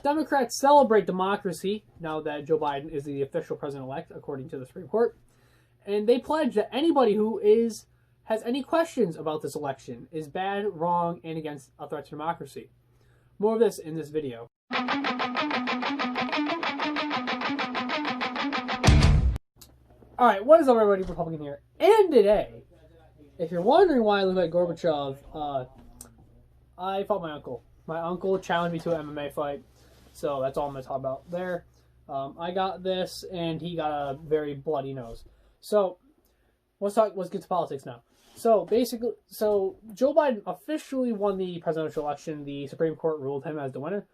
Democrats celebrate democracy now that Joe Biden is the official president-elect, according to the Supreme Court. And they pledge that anybody who has any questions about this election is bad, wrong, and against a threat to democracy. More of this in this video. Alright, what is up everybody, Republican here. And today, if you're wondering why I look like Gorbachev, I fought my uncle. My uncle challenged me to an MMA fight, so that's all I'm going to talk about there. I got this, and he got a very bloody nose. So, let's get to politics now. So, basically, Joe Biden officially won the presidential election. The Supreme Court ruled him as the winner.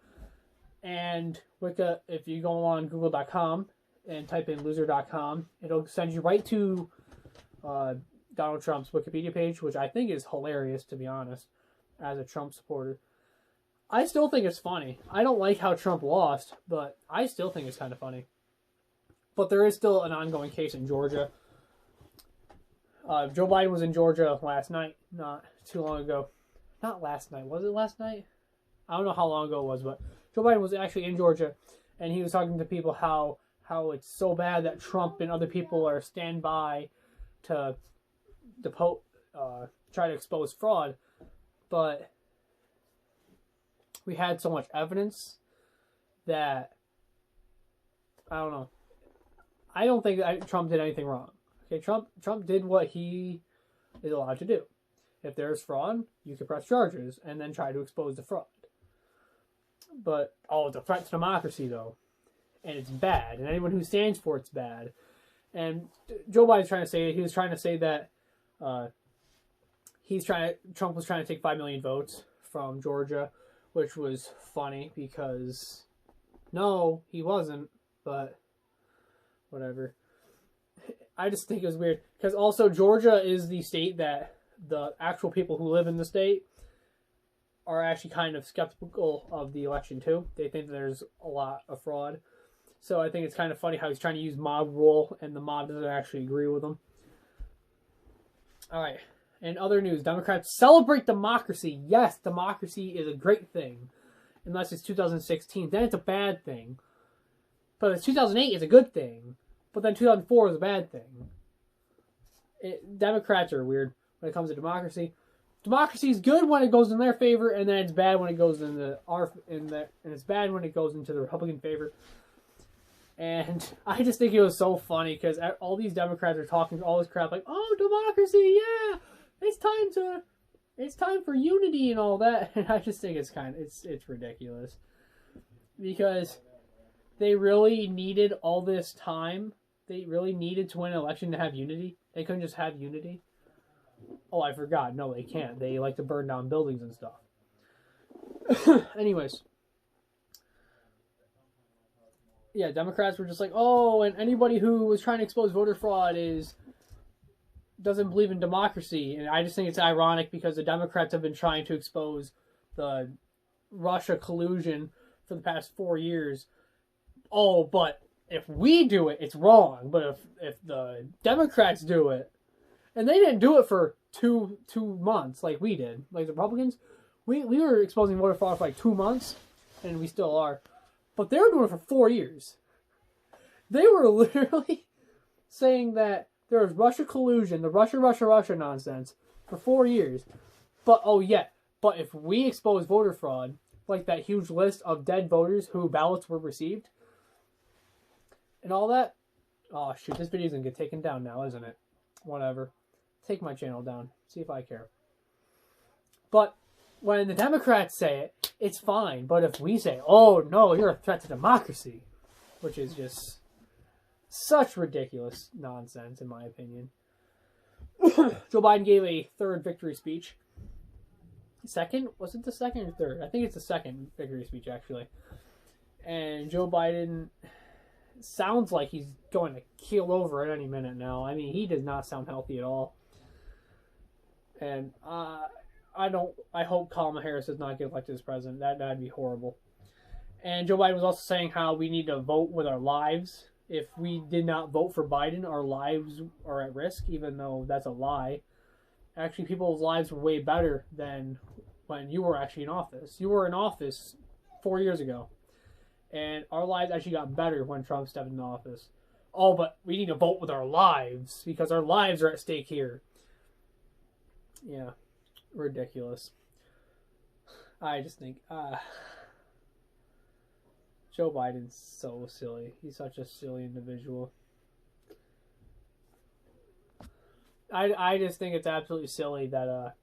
And if you go on google.com and type in loser.com, it'll send you right to Donald Trump's Wikipedia page, which I think is hilarious, to be honest, as a Trump supporter. I still think it's funny. I don't like how Trump lost, but I still think it's kind of funny. But there is still an ongoing case in Georgia. Joe Biden was in Georgia last night, not too long ago. Not last night. Was it last night? I don't know how long ago it was, but Joe Biden was actually in Georgia, and he was talking to people how it's so bad that Trump and other people are standby to try to expose fraud. But we had so much evidence that, I don't know. I don't think that Trump did anything wrong. Okay, Trump did what he is allowed to do. If there's fraud, you can press charges and then try to expose the fraud. But, it's a threat to democracy, though. And it's bad. And anyone who stands for it's bad. And Joe Biden's trying to say, he was trying to say that Trump was trying to take 5 million votes from Georgia, which was funny because, no, he wasn't, but whatever. I just think it was weird. Because also Georgia is the state that the actual people who live in the state are actually kind of skeptical of the election too. They think there's a lot of fraud. So I think it's kind of funny how he's trying to use mob rule and the mob doesn't actually agree with him. Alright. In other news, Democrats celebrate democracy. Yes, democracy is a great thing. Unless it's 2016. Then it's a bad thing. But if 2008 is a good thing. But then 2004 is a bad thing. Democrats are weird when it comes to democracy. Democracy is good when it goes in their favor, and then it's bad when it goes and it's bad when it goes into the Republican favor. And I just think it was so funny because all these Democrats are talking all this crap like, "Oh, democracy, yeah, it's time for unity and all that." And I just think it's ridiculous because they really needed all this time. They really needed to win an election to have unity. They couldn't just have unity. Oh, I forgot. No, they can't. They like to burn down buildings and stuff. Anyways. Yeah, Democrats were just like, oh, and anybody who was trying to expose voter fraud doesn't believe in democracy. And I just think it's ironic because the Democrats have been trying to expose the Russia collusion for the past 4 years. Oh, but if we do it, it's wrong. But if the Democrats do it, and they didn't do it for two months like we did, like the Republicans, we were exposing voter fraud for like 2 months, and we still are. But they were doing it for 4 years. They were literally saying that there was Russia collusion, the Russia nonsense, for 4 years. But if we expose voter fraud, like that huge list of dead voters who ballots were received, and all that, oh shoot, this video's gonna get taken down now, isn't it? Whatever. Take my channel down. See if I care. But when the Democrats say it, it's fine. But if we say, oh no, you're a threat to democracy, which is just such ridiculous nonsense in my opinion. Joe Biden gave a third victory speech. Second? Was it the second or third? I think it's the second victory speech actually. And Joe Biden sounds like he's going to keel over at any minute now. I mean, he does not sound healthy at all. And I hope Kamala Harris does not get elected as president. That'd be horrible. And Joe Biden was also saying how we need to vote with our lives. If we did not vote for Biden, our lives are at risk, even though that's a lie. Actually, people's lives were way better than when you were actually in office. You were in office 4 years ago. And our lives actually got better when Trump stepped into office. Oh, but we need to vote with our lives because our lives are at stake here. Yeah, ridiculous. I just think, Joe Biden's so silly. He's such a silly individual. I just think it's absolutely silly that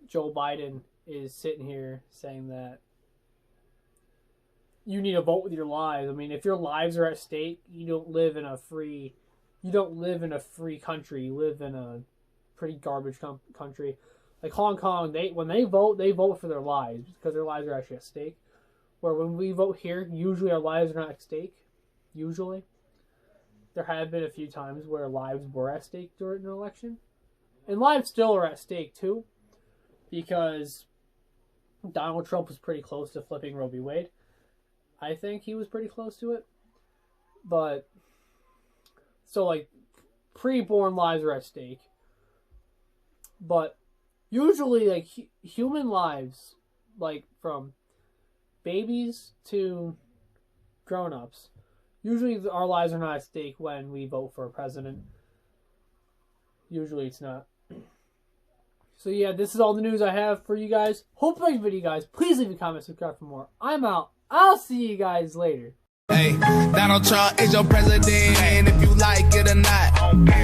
Joe Biden is sitting here saying that you need to vote with your lives. I mean, if your lives are at stake, you don't live in a free country. You live in a pretty garbage country. Like Hong Kong, when they vote for their lives because their lives are actually at stake. Where when we vote here, usually our lives are not at stake. Usually. There have been a few times where lives were at stake during an election. And lives still are at stake too. Because Donald Trump was pretty close to flipping Roe v. Wade. I think he was pretty close to it. But, so like, pre-born lives are at stake. But, usually, like, human lives, like, from babies to grown-ups, usually our lives are not at stake when we vote for a president. Usually it's not. So yeah, this is all the news I have for you guys. Hope you liked the video, guys. Please leave a comment, subscribe for more. I'm out. I'll see you guys later. Hey, Donald Trump is your president, if you like it or not.